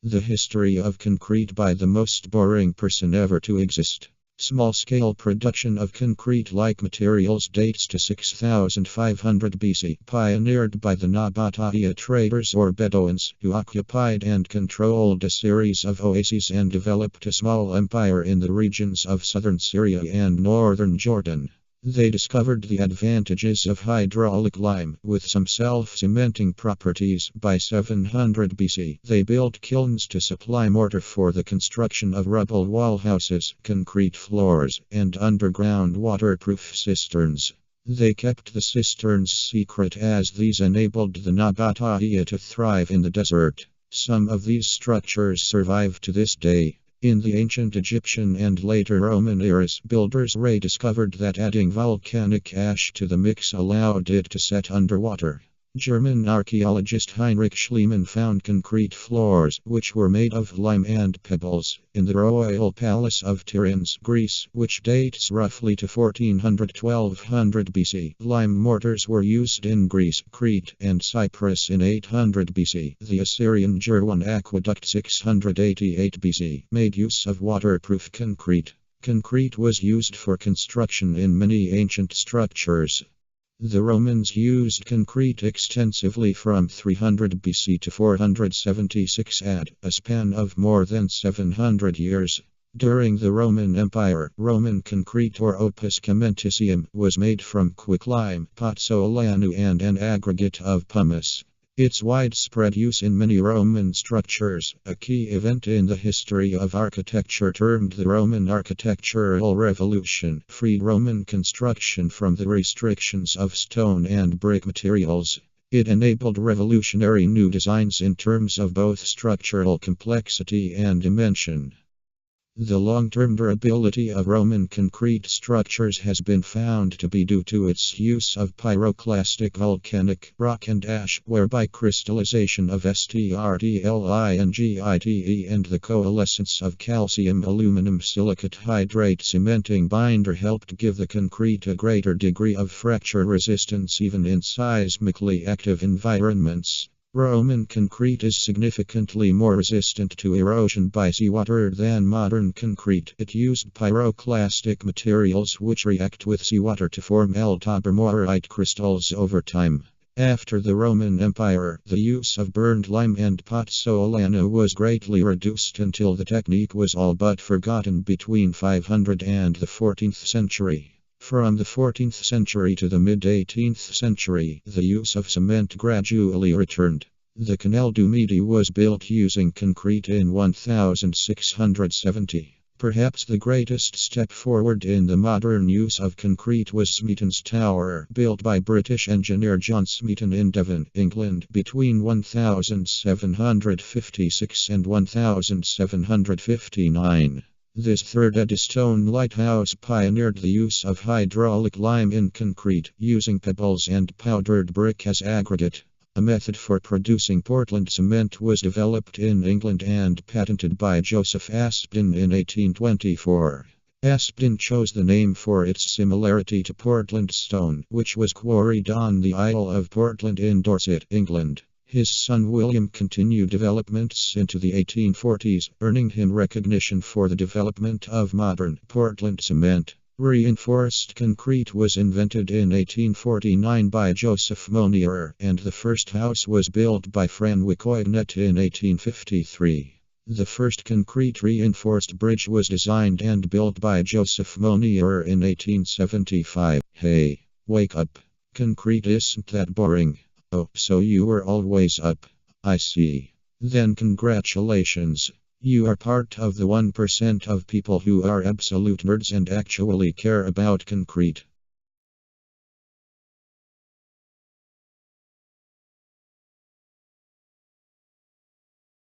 The history of concrete by the most boring person ever to exist. Small-scale production of concrete-like materials dates to 6500 BC, pioneered by the Nabatean traders or Bedouins, who occupied and controlled a series of oases and developed a small empire in the regions of southern Syria and northern Jordan. They discovered the advantages of hydraulic lime, with some self-cementing properties. By 700 BC, they built kilns to supply mortar for the construction of rubble wall houses, concrete floors, and underground waterproof cisterns. They kept the cisterns secret as these enabled the Nabatean to thrive in the desert. Some of these structures survive to this day. In the ancient Egyptian and later Roman eras, builders rediscovered that adding volcanic ash to the mix allowed it to set underwater. German archaeologist Heinrich Schliemann found concrete floors, which were made of lime and pebbles, in the royal palace of Tiryns, Greece, which dates roughly to 1400–1200 BC. Lime mortars were used in Greece, Crete, and Cyprus in 800 BC. The Assyrian Jirwan aqueduct 688 BC made use of waterproof concrete. Concrete was used for construction in many ancient structures. The Romans used concrete extensively from 300 BC to 476 AD, a span of more than 700 years. During the Roman Empire, Roman concrete or opus caementicium was made from quicklime, pozzolano, and an aggregate of pumice. Its widespread use in many Roman structures, a key event in the history of architecture termed the Roman Architectural Revolution, freed Roman construction from the restrictions of stone and brick materials. It enabled revolutionary new designs in terms of both structural complexity and dimension. The long-term durability of Roman concrete structures has been found to be due to its use of pyroclastic volcanic rock and ash, whereby crystallization of STRTLINGITE and the coalescence of calcium aluminum silicate hydrate cementing binder helped give the concrete a greater degree of fracture resistance even in seismically active environments. Roman concrete is significantly more resistant to erosion by seawater than modern concrete. It used pyroclastic materials which react with seawater to form altobermorite crystals over time. After the Roman Empire, the use of burned lime and pozzolano was greatly reduced until the technique was all but forgotten between 500 and the 14th century. From the 14th century to the mid-18th century, the use of cement gradually returned. The Canal du Midi was built using concrete in 1670. Perhaps the greatest step forward in the modern use of concrete was Smeaton's Tower, built by British engineer John Smeaton in Devon, England, between 1756 and 1759. This third Eddystone lighthouse pioneered the use of hydraulic lime in concrete, using pebbles and powdered brick as aggregate. A method for producing Portland cement was developed in England and patented by Joseph Aspdin in 1824. Aspdin chose the name for its similarity to Portland stone, which was quarried on the Isle of Portland in Dorset, England. His son William continued developments into the 1840s, earning him recognition for the development of modern Portland cement. Reinforced concrete was invented in 1849 by Joseph Monier, and the first house was built by Francois Coignet in 1853. The first concrete reinforced bridge was designed and built by Joseph Monier in 1875. Hey, wake up. Concrete isn't that boring. Oh, so you were always up. I see. Then congratulations. You are part of the 1% of people who are absolute nerds and actually care about concrete.